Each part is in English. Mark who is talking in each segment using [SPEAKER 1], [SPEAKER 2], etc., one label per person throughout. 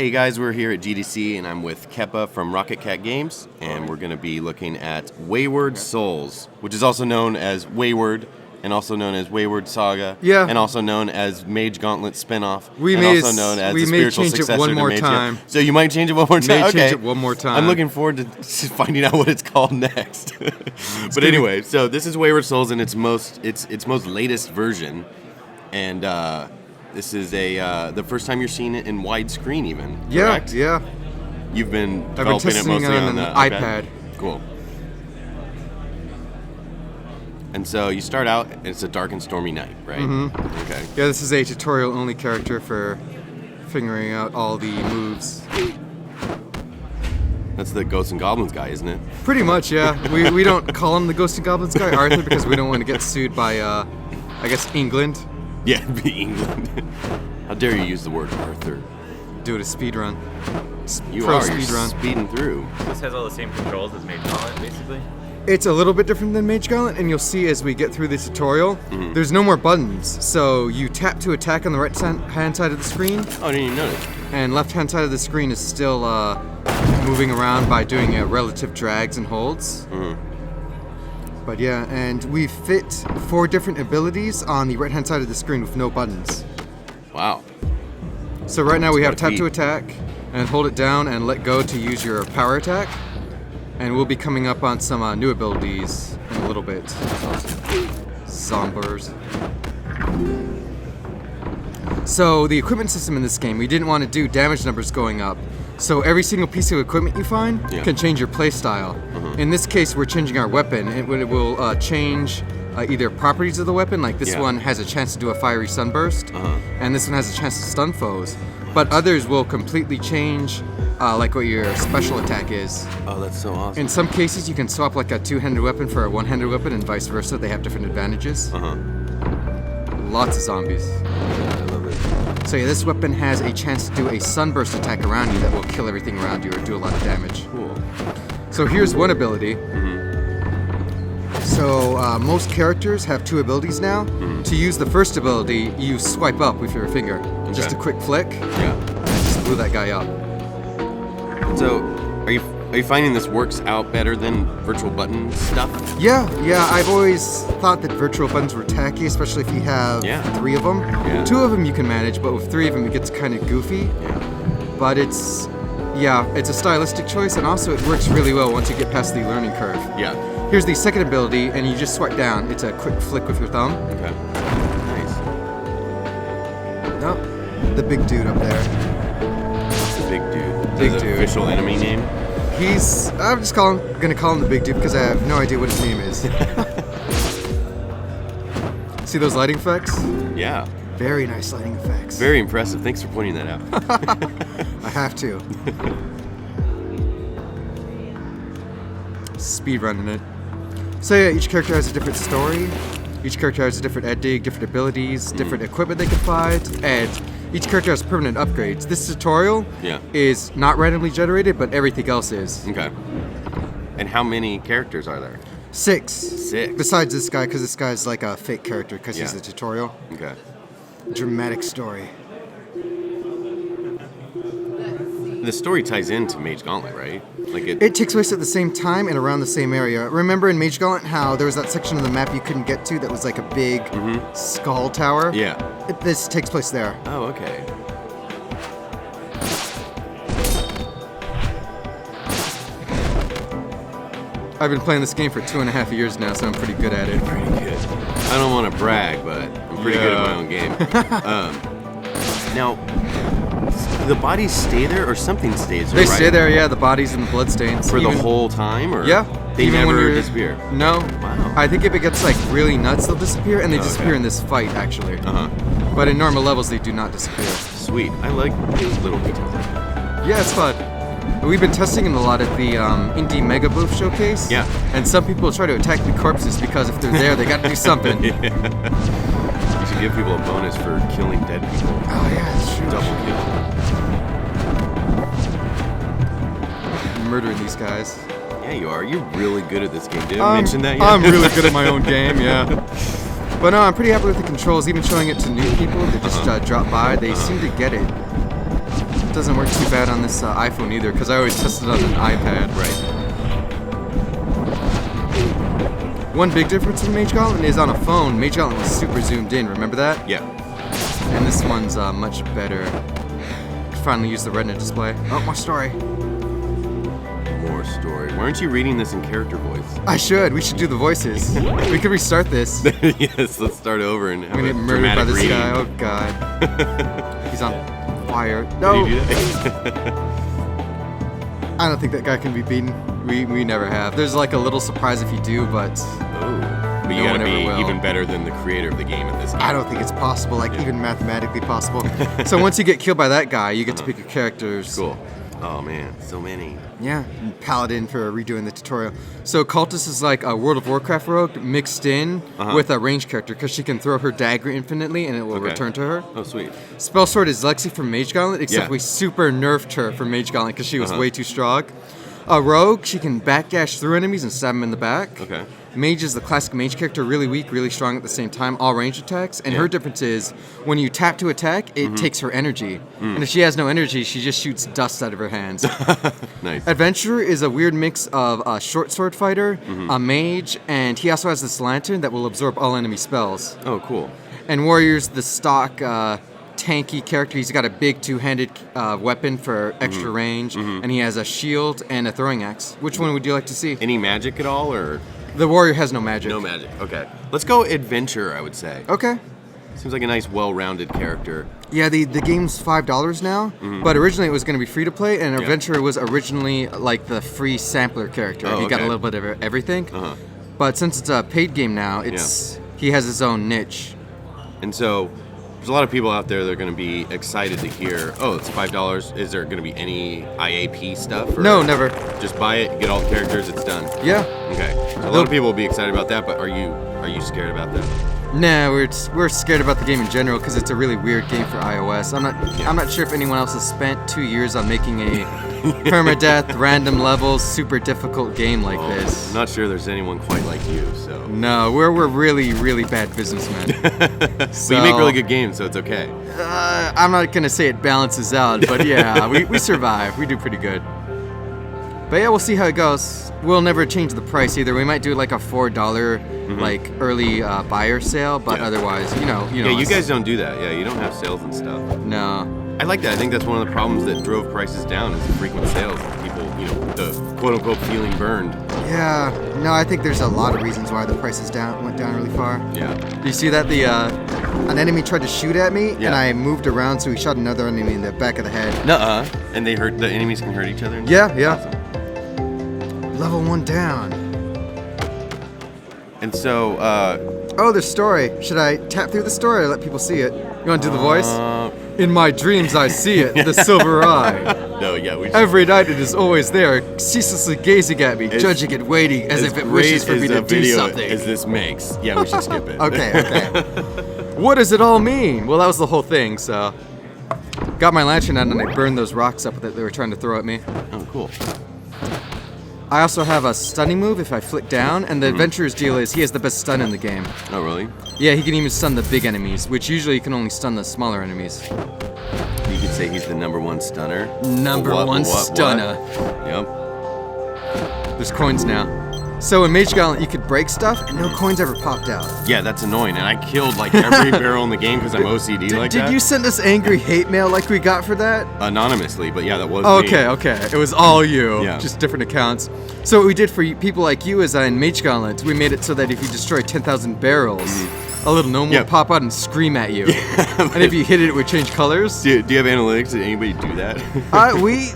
[SPEAKER 1] Hey guys, we're here at GDC and I'm with Keppa from Rocketcat Games, and we're going to be looking at Wayward Souls, which is also known as Wayward, and also known as Wayward Saga, and also known as Mage Gauntlet spinoff, also known as the spiritual successor to Mage Gauntlet. So you might change it one more time?
[SPEAKER 2] Change it one more time.
[SPEAKER 1] I'm looking forward to finding out what it's called next. But anyway, so this is Wayward Souls in its most latest version, and this is the first time you're seeing it in widescreen, even. Correct?
[SPEAKER 2] Yeah.
[SPEAKER 1] You've been developing it mostly on the
[SPEAKER 2] iPad.
[SPEAKER 1] Cool. And so you start out, and it's a dark and stormy night, right?
[SPEAKER 2] Mm-hmm.
[SPEAKER 1] Okay.
[SPEAKER 2] Yeah, this is a tutorial-only character for figuring out all the moves.
[SPEAKER 1] That's the Ghosts and Goblins guy, isn't it?
[SPEAKER 2] Pretty much, yeah. We don't call him the Ghosts and Goblins guy, Arthur, because we don't want to get sued by, I guess, England.
[SPEAKER 1] Yeah, it'd be England. How dare you use the word Arthur?
[SPEAKER 2] Do it a speed run.
[SPEAKER 1] You're speeding through.
[SPEAKER 3] This has all the same controls as Mage Gauntlet, basically?
[SPEAKER 2] It's a little bit different than Mage Gauntlet, and you'll see as we get through the tutorial, there's no more buttons. So you tap to attack on the right-hand side of the screen.
[SPEAKER 1] Oh, I didn't even notice.
[SPEAKER 2] And left-hand side of the screen is still moving around by doing relative drags and holds. But yeah, and we fit 4 different abilities on the right-hand side of the screen with no buttons.
[SPEAKER 1] Wow.
[SPEAKER 2] So right now we have tap to attack, and hold it down and let go to use your power attack. And we'll be coming up on some new abilities in a little bit. Zombers. So the equipment system in this game, we didn't want to do damage numbers going up. So every single piece of equipment you find can change your playstyle. In this case, we're changing our weapon. It will change either properties of the weapon, like this one has a chance to do a fiery sunburst, and this one has a chance to stun foes. But others will completely change like what your special attack is.
[SPEAKER 1] Oh, that's so awesome.
[SPEAKER 2] In some cases, you can swap like a 2-handed weapon for a 1-handed weapon and vice versa. They have different advantages. Lots of zombies.
[SPEAKER 1] Yeah, I love it.
[SPEAKER 2] So yeah, this weapon has a chance to do a sunburst attack around you that will kill everything around you or do a lot of damage.
[SPEAKER 1] Cool.
[SPEAKER 2] So here's one ability. So most characters have 2 abilities now. To use the first ability, you swipe up with your finger. Just a quick flick.
[SPEAKER 1] Yeah.
[SPEAKER 2] Just blew that guy up.
[SPEAKER 1] So, are you finding this works out better than virtual button stuff?
[SPEAKER 2] Yeah. I've always thought that virtual buttons were tacky, especially if you have 3 of them.
[SPEAKER 1] Yeah.
[SPEAKER 2] 2 of them you can manage, but with 3 of them it gets kind of goofy. But it's a stylistic choice, and also it works really well once you get past the learning curve.
[SPEAKER 1] Yeah.
[SPEAKER 2] Here's the second ability, and you just swipe down. It's a quick flick with your thumb.
[SPEAKER 1] Okay. Nice.
[SPEAKER 2] Oh, the big dude up there.
[SPEAKER 1] What's the big dude?
[SPEAKER 2] Big
[SPEAKER 1] His
[SPEAKER 2] dude.
[SPEAKER 1] Official enemy name?
[SPEAKER 2] I'm just gonna call him the big dude because I have no idea what his name is. See those lighting effects?
[SPEAKER 1] Yeah.
[SPEAKER 2] Very nice lighting effects.
[SPEAKER 1] Very impressive. Thanks for pointing that out.
[SPEAKER 2] I have to. Speed running it. So yeah, each character has a different story. Each character has a different ending, different abilities, different equipment they can find, and each character has permanent upgrades. This tutorial is not randomly generated, but everything else is.
[SPEAKER 1] Okay. And how many characters are there?
[SPEAKER 2] 6.
[SPEAKER 1] 6.
[SPEAKER 2] Besides this guy, because this guy's like a fake character because he's a tutorial.
[SPEAKER 1] Okay.
[SPEAKER 2] Dramatic story.
[SPEAKER 1] The story ties into Mage Gauntlet, right? Like
[SPEAKER 2] it takes place at the same time and around the same area. Remember in Mage Gauntlet how there was that section of the map you couldn't get to that was like a big skull tower?
[SPEAKER 1] Yeah.
[SPEAKER 2] This takes place there.
[SPEAKER 1] Oh, okay.
[SPEAKER 2] I've been playing this game for 2.5 years now, so I'm pretty good at it.
[SPEAKER 1] Pretty good. I don't want to brag, but I'm pretty good at my own game. Now, the bodies stay there, or something stays there,
[SPEAKER 2] They stay there, yeah, the bodies and the bloodstains.
[SPEAKER 1] For the whole time, or?
[SPEAKER 2] Yeah.
[SPEAKER 1] They never disappear?
[SPEAKER 2] No.
[SPEAKER 1] Wow.
[SPEAKER 2] I think if it gets like really nuts, they'll disappear, and they disappear in this fight, actually. But in normal levels, they do not disappear.
[SPEAKER 1] Sweet. I like little details like that.
[SPEAKER 2] Yeah, it's fun. We've been testing it a lot at the Indie Mega Booth Showcase.
[SPEAKER 1] Yeah.
[SPEAKER 2] And some people try to attack the corpses because if they're there, they got to do something.
[SPEAKER 1] You should give people a bonus for killing dead people.
[SPEAKER 2] Oh, yeah, that's true.
[SPEAKER 1] Double kill.
[SPEAKER 2] Murdering these guys.
[SPEAKER 1] Yeah, you are. You're really good at this game. Did I mention that yet?
[SPEAKER 2] I'm really good at my own game, yeah. But no, I'm pretty happy with the controls. Even showing it to new people that just drop by, they seem to get it. It doesn't work too bad on this iPhone either, because I always test it on an iPad.
[SPEAKER 1] Right.
[SPEAKER 2] One big difference with Mage Gauntlet is on a phone, Mage Gauntlet was super zoomed in, remember that?
[SPEAKER 1] Yeah.
[SPEAKER 2] And this one's much better. Finally use the Retina display. Oh, more story.
[SPEAKER 1] More story. Why aren't you reading this in character voice?
[SPEAKER 2] I should. We should do the voices. We could restart this.
[SPEAKER 1] Yes, let's start over and have
[SPEAKER 2] We
[SPEAKER 1] a
[SPEAKER 2] get murdered by
[SPEAKER 1] dramatic
[SPEAKER 2] this
[SPEAKER 1] reading.
[SPEAKER 2] guy. Oh god. He's on fire. No.
[SPEAKER 1] Did you do that?
[SPEAKER 2] I don't think that guy can be beaten. We never have. There's like a little surprise if you do, but
[SPEAKER 1] Oh. But you
[SPEAKER 2] No
[SPEAKER 1] gotta
[SPEAKER 2] one
[SPEAKER 1] be
[SPEAKER 2] ever will.
[SPEAKER 1] even better than the creator of the game at this game.
[SPEAKER 2] I don't think it's possible, like even mathematically possible. So once you get killed by that guy, you get to pick your characters.
[SPEAKER 1] Cool. Oh man, so many.
[SPEAKER 2] Yeah, and Paladin for redoing the tutorial. So Cultist is like a World of Warcraft rogue mixed in with a ranged character because she can throw her dagger infinitely and it will
[SPEAKER 1] Okay.
[SPEAKER 2] return to her.
[SPEAKER 1] Oh sweet.
[SPEAKER 2] Spell Sword is Lexi from Mage Gauntlet, except
[SPEAKER 1] Yeah.
[SPEAKER 2] we super nerfed her from Mage Gauntlet because she was way too strong. A rogue, she can backdash through enemies and stab them in the back.
[SPEAKER 1] Okay.
[SPEAKER 2] Mage is the classic mage character, really weak, really strong at the same time, all range attacks. And her difference is when you tap to attack, it takes her energy. And if she has no energy, she just shoots dust out of her hands.
[SPEAKER 1] Nice.
[SPEAKER 2] Adventurer is a weird mix of a short sword fighter, a mage, and he also has this lantern that will absorb all enemy spells.
[SPEAKER 1] Oh cool.
[SPEAKER 2] And Warrior's the stock tanky character. He's got a big two-handed weapon for extra range, and he has a shield and a throwing axe. Which one would you like to see?
[SPEAKER 1] Any magic at all or
[SPEAKER 2] The Warrior has no magic.
[SPEAKER 1] no magic? Okay. Let's go adventure, I would say.
[SPEAKER 2] Okay.
[SPEAKER 1] Seems like a nice, well-rounded character.
[SPEAKER 2] Yeah, the game's $5 now, but originally it was going to be free to play, and Adventurer was originally like the free sampler character.
[SPEAKER 1] Oh,
[SPEAKER 2] He got a
[SPEAKER 1] okay.
[SPEAKER 2] little bit of everything.
[SPEAKER 1] Uh-huh.
[SPEAKER 2] But since it's a paid game now, he has his own niche.
[SPEAKER 1] And so, there's a lot of people out there that are going to be excited to hear, oh, it's $5. Is there going to be any IAP stuff? Or
[SPEAKER 2] No, never.
[SPEAKER 1] Just buy it, get all the characters, it's done.
[SPEAKER 2] Yeah.
[SPEAKER 1] Okay. So a lot of people will be excited about that, but are you scared about that?
[SPEAKER 2] Nah, we're scared about the game in general because it's a really weird game for iOS. I'm not sure if anyone else has spent 2 years on making a permadeath, random levels, super difficult game like this.
[SPEAKER 1] I'm not sure there's anyone quite like you, so.
[SPEAKER 2] No, we're really, really bad businessmen.
[SPEAKER 1] But you make really good games, so it's okay.
[SPEAKER 2] I'm not gonna say it balances out, but yeah, we survive. We do pretty good. But yeah, we'll see how it goes. We'll never change the price either. We might do like a $4 like early buyer sale, but otherwise, you know.
[SPEAKER 1] Yeah, you
[SPEAKER 2] us.
[SPEAKER 1] guys don't do that. Yeah, you don't have sales and stuff.
[SPEAKER 2] No.
[SPEAKER 1] I like that. I think that's one of the problems that drove prices down is the frequent sales. People, the quote-unquote feeling burned.
[SPEAKER 2] Yeah. No, I think there's a lot of reasons why the prices went down really far.
[SPEAKER 1] Yeah.
[SPEAKER 2] Do you see that an enemy tried to shoot at me,
[SPEAKER 1] Yeah.
[SPEAKER 2] and I moved around, so he shot another enemy in the back of the head.
[SPEAKER 1] Nuh-uh. And the enemies can hurt each other?
[SPEAKER 2] Yeah, yeah.
[SPEAKER 1] Awesome.
[SPEAKER 2] Level 1 down.
[SPEAKER 1] And so,
[SPEAKER 2] Oh, the story. Should I tap through the story or let people see it? You want to do the voice? In my dreams I see it, the silver eye.
[SPEAKER 1] no, yeah, we
[SPEAKER 2] Every night it is always there, ceaselessly gazing at me, judging it, waiting, as if it wishes for me to do something.
[SPEAKER 1] as this makes. Yeah, we should skip it.
[SPEAKER 2] Okay. What does it all mean? Well, that was the whole thing, so. Got my lantern out and I burned those rocks up that they were trying to throw at me.
[SPEAKER 1] Oh, cool.
[SPEAKER 2] I also have a stunning move if I flick down, and the adventurer's deal is he has the best stun in the game.
[SPEAKER 1] Oh, really?
[SPEAKER 2] Yeah, he can even stun the big enemies, which usually you can only stun the smaller enemies.
[SPEAKER 1] You could say he's the #1 stunner.
[SPEAKER 2] Number one stunner.
[SPEAKER 1] Yep.
[SPEAKER 2] There's coins now. So in Mage Gauntlet, you could break stuff, and no coins ever popped out.
[SPEAKER 1] Yeah, that's annoying. And I killed like every barrel in the game because I'm OCD like that.
[SPEAKER 2] Did you send us angry hate mail like we got for that?
[SPEAKER 1] Anonymously, but yeah, that was
[SPEAKER 2] Okay,
[SPEAKER 1] me.
[SPEAKER 2] okay. It was all you,
[SPEAKER 1] Yeah.
[SPEAKER 2] just different accounts. So what we did for people like you is in Mage Gauntlet, we made it so that if you destroy 10,000 barrels, a little gnome
[SPEAKER 1] Yep.
[SPEAKER 2] will pop out and scream at you. And if you hit it, it would change colors.
[SPEAKER 1] Do you have analytics? Did anybody do that?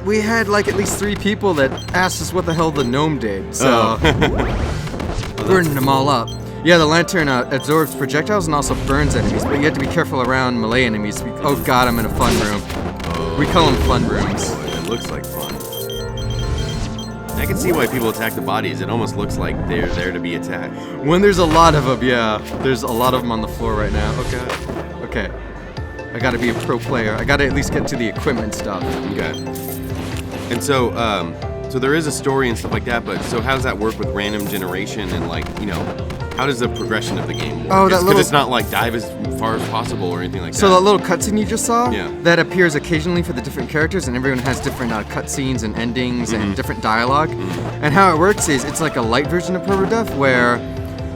[SPEAKER 2] We had like at least 3 people that asked us what the hell the gnome did. So burning them all up. Yeah, the lantern absorbs projectiles and also burns enemies, but you have to be careful around melee enemies. Oh god, I'm in a fun room. We call them fun rooms.
[SPEAKER 1] It looks like fun. I can see why people attack the bodies. It almost looks like they're there to be attacked.
[SPEAKER 2] When there's a lot of them, yeah. There's a lot of them on the floor right now. Okay. I gotta be a pro player. I gotta at least get to the equipment stuff.
[SPEAKER 1] Okay. And so, so there is a story and stuff like that, but so how does that work with random generation and like, How does the progression of the game work?
[SPEAKER 2] Oh, that
[SPEAKER 1] Because
[SPEAKER 2] little...
[SPEAKER 1] it's not like dive as far as possible or anything like that.
[SPEAKER 2] So that little cutscene you just saw,
[SPEAKER 1] Yeah.
[SPEAKER 2] that appears occasionally for the different characters, and everyone has different cutscenes and endings and different dialogue. And how it works is it's like a light version of Permadeath where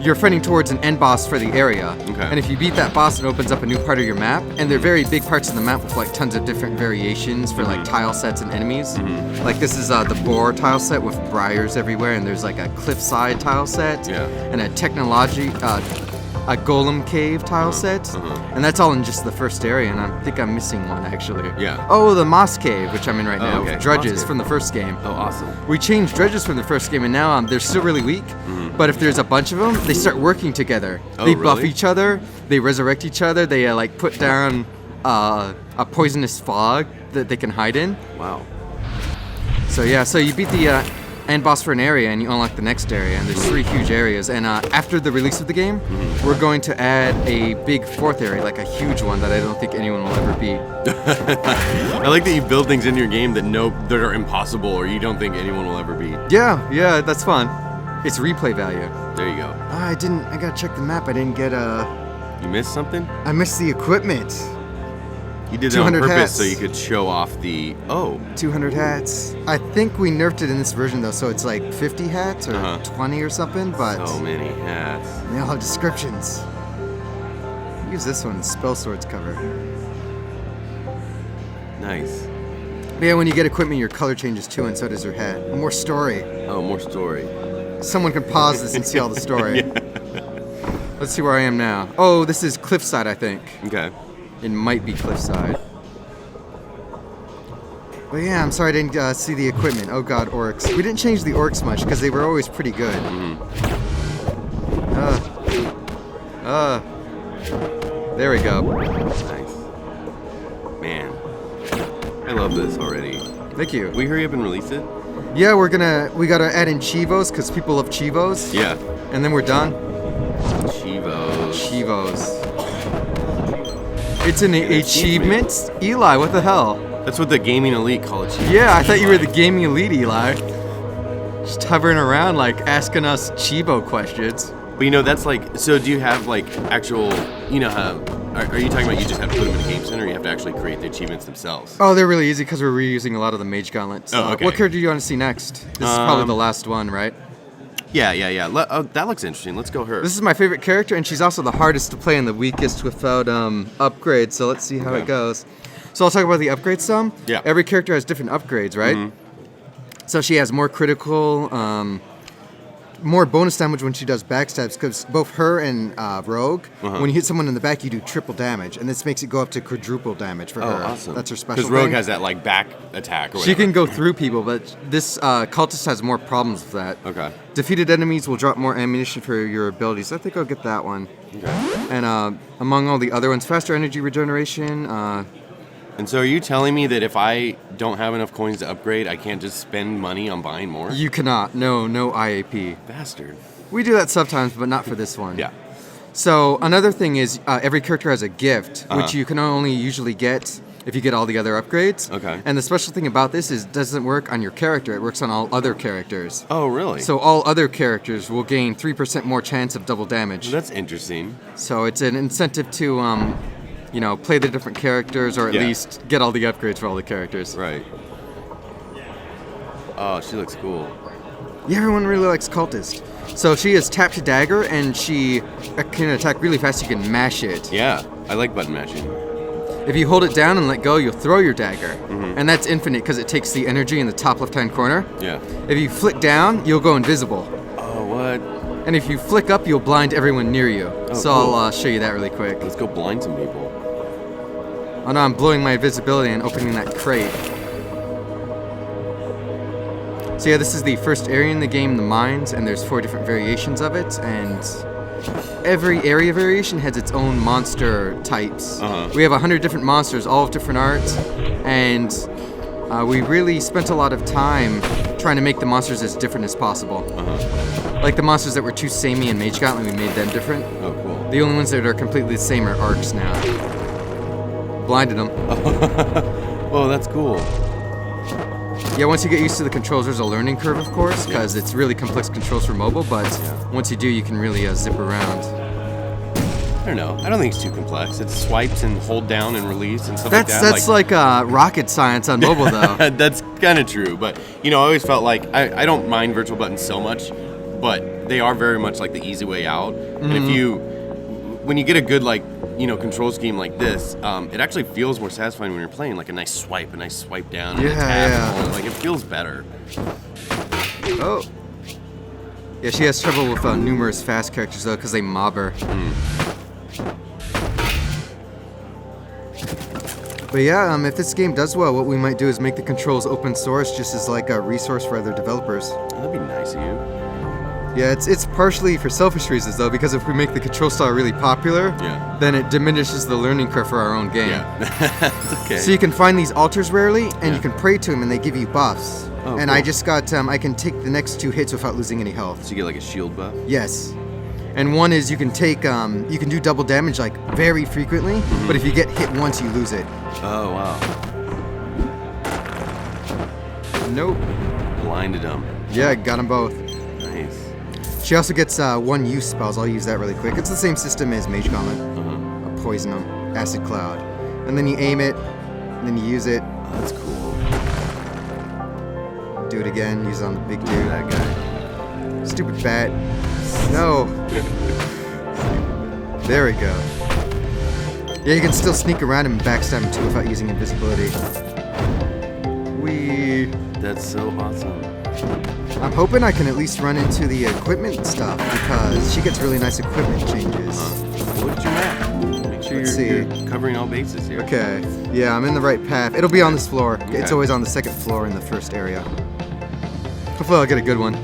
[SPEAKER 2] you're fighting towards an end boss for the area.
[SPEAKER 1] Okay.
[SPEAKER 2] And if you beat that boss, it opens up a new part of your map, and they're very big parts of the map with like tons of different variations for like tile sets and enemies. Like this is the boar tile set with briars everywhere, and there's like a cliffside tile set, and a a golem cave tile set, and that's all in just the first area, and I think I'm missing one actually.
[SPEAKER 1] Yeah.
[SPEAKER 2] Oh, the moss cave, which I'm in right now,
[SPEAKER 1] okay.
[SPEAKER 2] with dredges
[SPEAKER 1] Moss cave.
[SPEAKER 2] from the first game.
[SPEAKER 1] Oh, awesome.
[SPEAKER 2] We changed dredges from the first game, and now they're still really weak. But if there's a bunch of them, they start working together.
[SPEAKER 1] Oh,
[SPEAKER 2] They buff
[SPEAKER 1] really?
[SPEAKER 2] each other. They resurrect each other. They like put down a poisonous fog that they can hide in.
[SPEAKER 1] Wow.
[SPEAKER 2] So yeah, so you beat the end boss for an area, and you unlock the next area. And there's 3 huge areas. And after the release of the game, we're going to add a big 4th area, like a huge one that I don't think anyone will ever beat.
[SPEAKER 1] I like that you build things in your game that are impossible or you don't think anyone will ever beat.
[SPEAKER 2] Yeah, that's fun. It's replay value.
[SPEAKER 1] There you go.
[SPEAKER 2] I gotta check the map. I didn't get
[SPEAKER 1] You missed something?
[SPEAKER 2] I missed the equipment.
[SPEAKER 1] You did that on
[SPEAKER 2] 200
[SPEAKER 1] purpose
[SPEAKER 2] hats.
[SPEAKER 1] so you could show off the... Oh.
[SPEAKER 2] 200 hats. I think we nerfed it in this version though, so it's like 50 hats or 20 or something, but
[SPEAKER 1] So many hats.
[SPEAKER 2] they all have descriptions. Use this one, Spell Swords cover.
[SPEAKER 1] Nice.
[SPEAKER 2] But yeah, when you get equipment, your color changes too, and so does your hat. More story.
[SPEAKER 1] Oh, more story.
[SPEAKER 2] Someone can pause this and see all the story. Let's see where I am now. Oh, this is Cliffside, I think.
[SPEAKER 1] Okay.
[SPEAKER 2] It might be Cliffside. But yeah, I'm sorry I didn't see the equipment. Oh god, orcs. We didn't change the orcs much because they were always pretty good. There we go.
[SPEAKER 1] Nice. Man. I love this already.
[SPEAKER 2] Thank you.
[SPEAKER 1] Will we hurry up and release it?
[SPEAKER 2] Yeah, we gotta add in Chivos because people love Chivos.
[SPEAKER 1] Yeah.
[SPEAKER 2] And then we're done.
[SPEAKER 1] Chivos.
[SPEAKER 2] Chivos. It's an achievement? Eli, what the hell?
[SPEAKER 1] That's what the gaming elite call it. Chivos.
[SPEAKER 2] Yeah, I thought you were the gaming elite, Eli. Just hovering around, like, asking us Chivo questions.
[SPEAKER 1] But you know, that's like, so do you have like actual, you know how, are you talking about you just have to put them in the game center or you have to actually create the achievements themselves?
[SPEAKER 2] Oh, they're really easy because we're reusing a lot of the mage gauntlets.
[SPEAKER 1] Oh, okay.
[SPEAKER 2] What character do you want to see next? This is probably the last one, right?
[SPEAKER 1] Yeah. Oh, that looks interesting. Let's go her.
[SPEAKER 2] This is my favorite character, and she's also the hardest to play and the weakest without upgrades, so let's see how it goes. So I'll talk about the upgrades some.
[SPEAKER 1] Yeah.
[SPEAKER 2] Every character has different upgrades, right? So she has more critical, more bonus damage when she does backstabs, because both her and Rogue, when you hit someone in the back, you do triple damage, and this makes it go up to quadruple damage for her.
[SPEAKER 1] Oh, awesome.
[SPEAKER 2] That's her special
[SPEAKER 1] Because Rogue
[SPEAKER 2] thing.
[SPEAKER 1] has that like back attack or whatever.
[SPEAKER 2] She can go through people, but this cultist has more problems with that.
[SPEAKER 1] Okay.
[SPEAKER 2] Defeated enemies will drop more ammunition for your abilities. I think I'll get that one.
[SPEAKER 1] Okay.
[SPEAKER 2] And among all the other ones, faster energy regeneration.
[SPEAKER 1] And so are you telling me that if I don't have enough coins to upgrade, I can't just spend money on buying more?
[SPEAKER 2] You cannot. No IAP.
[SPEAKER 1] Bastard.
[SPEAKER 2] We do that sometimes, but not for this one.
[SPEAKER 1] Yeah.
[SPEAKER 2] So another thing is every character has a gift, which you can only usually get if you get all the other upgrades.
[SPEAKER 1] Okay.
[SPEAKER 2] And the special thing about this is it doesn't work on your character. It works on all other characters.
[SPEAKER 1] Oh, really?
[SPEAKER 2] So all other characters will gain 3% more chance of double damage.
[SPEAKER 1] That's interesting.
[SPEAKER 2] So it's an incentive to, play the different characters, or at least get all the upgrades for all the characters.
[SPEAKER 1] Right. Oh, she looks cool.
[SPEAKER 2] Yeah, everyone really likes Cultist. So she is tap to dagger, and she can attack really fast. You can mash it.
[SPEAKER 1] Yeah, I like button mashing.
[SPEAKER 2] If you hold it down and let go, you'll throw your dagger. And that's infinite because it takes the energy in the top left-hand corner.
[SPEAKER 1] Yeah.
[SPEAKER 2] If you flick down, you'll go invisible.
[SPEAKER 1] Oh, what?
[SPEAKER 2] And if you flick up, you'll blind everyone near you. So
[SPEAKER 1] cool.
[SPEAKER 2] I'll show you that really quick.
[SPEAKER 1] Let's go blind some people.
[SPEAKER 2] Oh no, I'm blowing my invisibility and opening that crate. So yeah, this is the first area in the game, the mines, and there's 4 different variations of it, and every area variation has its own monster types. We have 100 different monsters, all of different arts, and we really spent a lot of time trying to make the monsters as different as possible. Like the monsters that were too samey and Mage Gauntlet, we made them different.
[SPEAKER 1] Oh, cool.
[SPEAKER 2] The only ones that are completely the same are arcs now. Blinded them.
[SPEAKER 1] Oh, that's cool.
[SPEAKER 2] Yeah, once you get used to the controls, there's a learning curve, of course, because it's really complex controls for mobile, but once you do, you can really zip around.
[SPEAKER 1] I don't know. I don't think it's too complex. It's swipes and hold down and release and stuff
[SPEAKER 2] That's
[SPEAKER 1] like that.
[SPEAKER 2] That's like rocket science on mobile, though.
[SPEAKER 1] That's kind of true, but I always felt like I don't mind virtual buttons so much, but they are very much like the easy way out. And when you get a good control scheme like this, it actually feels more satisfying when you're playing, like a nice swipe down, and a tap, like it feels better.
[SPEAKER 2] Oh. Yeah, she has trouble with numerous fast characters though, because they mob her. But yeah, if this game does well, what we might do is make the controls open source, just as like a resource for other developers.
[SPEAKER 1] That'd be nice of you.
[SPEAKER 2] Yeah, it's partially for selfish reasons though, because if we make the control style really popular, then it diminishes the learning curve for our own game.
[SPEAKER 1] Yeah. Okay.
[SPEAKER 2] So you can find these altars rarely, and you can pray to them, and they give you buffs.
[SPEAKER 1] Oh,
[SPEAKER 2] and
[SPEAKER 1] cool.
[SPEAKER 2] I just got, I can take the next 2 hits without losing any health.
[SPEAKER 1] So you get like a shield buff?
[SPEAKER 2] Yes. And one is you can take, you can do double damage like very frequently, but if you get hit once, you lose it.
[SPEAKER 1] Oh, wow.
[SPEAKER 2] Nope.
[SPEAKER 1] Blinded them.
[SPEAKER 2] Yeah, got them both.
[SPEAKER 1] Nice.
[SPEAKER 2] She also gets one-use spells. I'll use that really quick. It's the same system as Mage Gauntlet. I'll poison them. Acid Cloud. And then you aim it, and then you use it.
[SPEAKER 1] Oh, that's cool.
[SPEAKER 2] Do it again, use it on the big dude.
[SPEAKER 1] That guy.
[SPEAKER 2] Stupid bat. No. There we go. Yeah, you can still sneak around him and backstab him too without using invisibility. Whee.
[SPEAKER 1] That's so awesome.
[SPEAKER 2] I'm hoping I can at least run into the equipment stuff, because she gets really nice equipment changes.
[SPEAKER 1] Look at your map. Make sure you're covering all bases here.
[SPEAKER 2] Okay. Yeah, I'm in the right path. It'll be on this floor. Okay. It's always on the second floor in the first area. Hopefully I'll get a good one.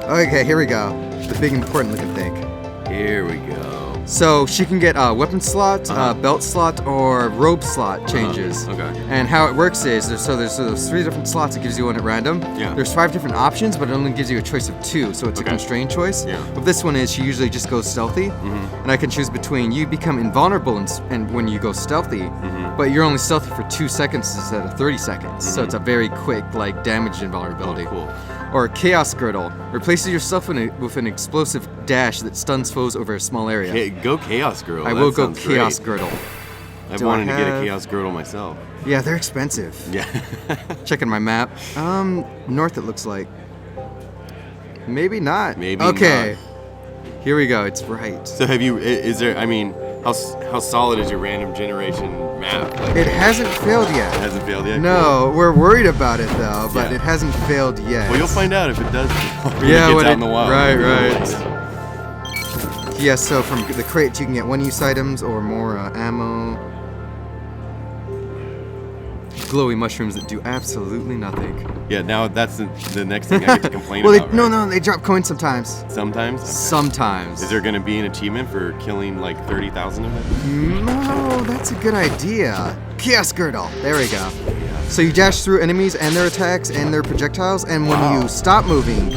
[SPEAKER 2] Okay, here we go. The big important looking thing.
[SPEAKER 1] Here we go.
[SPEAKER 2] So she can get weapon slot, belt slot, or robe slot changes.
[SPEAKER 1] Okay.
[SPEAKER 2] And how it works is, there's those 3 different slots. It gives you one at random.
[SPEAKER 1] Yeah.
[SPEAKER 2] There's 5 different options, but it only gives you a choice of 2, so it's a constrained choice.
[SPEAKER 1] Yeah.
[SPEAKER 2] But this one is, she usually just goes stealthy, and I can choose between you become invulnerable and when you go stealthy, but you're only stealthy for 2 seconds instead of 30 seconds. So it's a very quick damage invulnerability.
[SPEAKER 1] Oh, cool.
[SPEAKER 2] Or Chaos Girdle. Replaces yourself with an explosive dash that stuns foes over a small area.
[SPEAKER 1] Go Chaos Girdle.
[SPEAKER 2] I will go Chaos Girdle.
[SPEAKER 1] I've wanted to get a Chaos Girdle myself.
[SPEAKER 2] Yeah, they're expensive.
[SPEAKER 1] Yeah.
[SPEAKER 2] Checking my map. North it looks like. Maybe not.
[SPEAKER 1] Maybe
[SPEAKER 2] okay. Here we go. It's right.
[SPEAKER 1] So is there, how solid is your random generation map?
[SPEAKER 2] It hasn't failed yet.
[SPEAKER 1] It hasn't failed yet?
[SPEAKER 2] No, we're worried about it though, but it hasn't failed yet.
[SPEAKER 1] Well, you'll find out if it does.
[SPEAKER 2] When it gets
[SPEAKER 1] out in the wild.
[SPEAKER 2] Right. Yeah, so from the crates you can get 1-use items or more ammo. Glowy mushrooms that do absolutely nothing.
[SPEAKER 1] Yeah, now that's the next thing I get to complain
[SPEAKER 2] well,
[SPEAKER 1] about.
[SPEAKER 2] No, they drop coins sometimes.
[SPEAKER 1] Sometimes? Okay.
[SPEAKER 2] Sometimes.
[SPEAKER 1] Is there going to be an achievement for killing 30,000 of it?
[SPEAKER 2] No, that's a good idea. Chaos Girdle. There we go. So you dash through enemies and their attacks and their projectiles, and when you stop moving,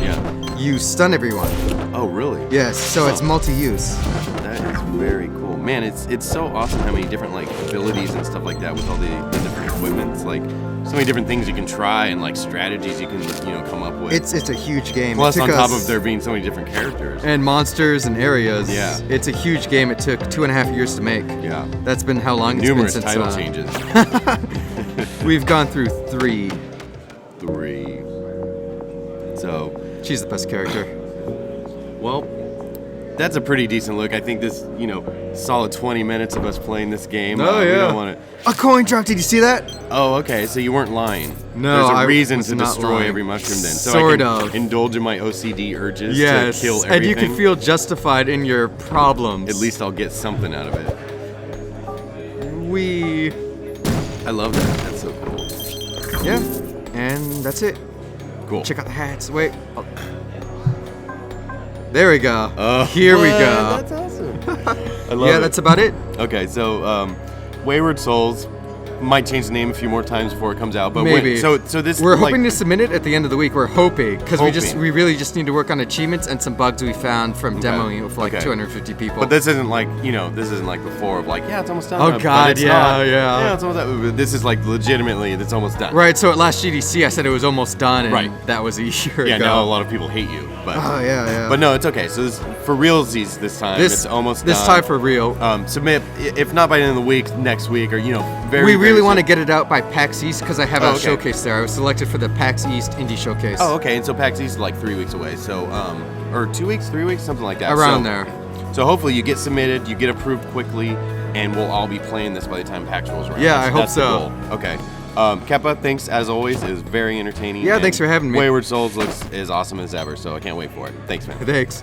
[SPEAKER 2] you stun everyone.
[SPEAKER 1] Oh, really?
[SPEAKER 2] Yes, so it's multi-use.
[SPEAKER 1] That is very cool. Man, it's so awesome how many different abilities and stuff like that with all the different equipment. It's so many different things you can try and strategies you can come up with.
[SPEAKER 2] It's a huge game.
[SPEAKER 1] Plus on top of there being so many different characters.
[SPEAKER 2] And monsters and areas.
[SPEAKER 1] Yeah.
[SPEAKER 2] It's a huge game. It took 2.5 years to make.
[SPEAKER 1] Yeah.
[SPEAKER 2] That's been how long it's
[SPEAKER 1] Numerous
[SPEAKER 2] been since
[SPEAKER 1] title changes.
[SPEAKER 2] We've gone through 3.
[SPEAKER 1] 3. So
[SPEAKER 2] she's the best character.
[SPEAKER 1] Well, that's a pretty decent look. I think this, solid 20 minutes of us playing this game.
[SPEAKER 2] Oh,
[SPEAKER 1] We
[SPEAKER 2] yeah.
[SPEAKER 1] don't want to...
[SPEAKER 2] A coin drop, did you see that?
[SPEAKER 1] Oh, okay, so you weren't lying.
[SPEAKER 2] No,
[SPEAKER 1] There's a
[SPEAKER 2] I
[SPEAKER 1] reason
[SPEAKER 2] was
[SPEAKER 1] to
[SPEAKER 2] not
[SPEAKER 1] destroy
[SPEAKER 2] lying.
[SPEAKER 1] every mushroom then. So
[SPEAKER 2] Sort
[SPEAKER 1] I can
[SPEAKER 2] of.
[SPEAKER 1] indulge in my OCD urges to kill everything.
[SPEAKER 2] And you can feel justified in your problems.
[SPEAKER 1] At least I'll get something out of it. I love that. That's so cool.
[SPEAKER 2] Yeah, and that's it.
[SPEAKER 1] Cool.
[SPEAKER 2] Check out the hats. Wait. Oh. There we go.
[SPEAKER 1] Here
[SPEAKER 2] we go.
[SPEAKER 1] That's awesome. I love it.
[SPEAKER 2] Yeah, that's about it.
[SPEAKER 1] Okay, so Wayward Souls, Might change the name a few more times before it comes out, but
[SPEAKER 2] maybe.
[SPEAKER 1] So this
[SPEAKER 2] we're
[SPEAKER 1] like,
[SPEAKER 2] hoping to submit it at the end of the week. We're hoping because we really just need to work on achievements and some bugs we found from demoing it with like 250 people.
[SPEAKER 1] But this isn't like this isn't like before of like it's almost done.
[SPEAKER 2] Oh God,
[SPEAKER 1] it's not.
[SPEAKER 2] yeah.
[SPEAKER 1] It's almost done. This is like legitimately it's almost done.
[SPEAKER 2] Right. So at last GDC, I said it was almost done, and
[SPEAKER 1] right.
[SPEAKER 2] that was a year ago.
[SPEAKER 1] Now a lot of people hate you, but
[SPEAKER 2] yeah.
[SPEAKER 1] But no, it's okay. So this, for realsies this time, it's almost done.
[SPEAKER 2] This time for real.
[SPEAKER 1] Submit if not by the end of the week, next week, or very.
[SPEAKER 2] We really want to get it out by PAX East because I have a
[SPEAKER 1] okay.
[SPEAKER 2] showcase there. I was selected for the PAX East Indie Showcase.
[SPEAKER 1] Oh, okay. And so PAX East is like 3 weeks away. So, or 2 weeks, 3 weeks, something like that.
[SPEAKER 2] Around there.
[SPEAKER 1] So hopefully you get submitted, you get approved quickly, and we'll all be playing this by the time PAX rolls around.
[SPEAKER 2] Yeah, I hope
[SPEAKER 1] that's the
[SPEAKER 2] so.
[SPEAKER 1] goal. Okay. Keppa, thanks as always. It was very entertaining.
[SPEAKER 2] Yeah, thanks for having me.
[SPEAKER 1] Wayward Souls looks as awesome as ever, so I can't wait for it. Thanks, man.
[SPEAKER 2] Thanks.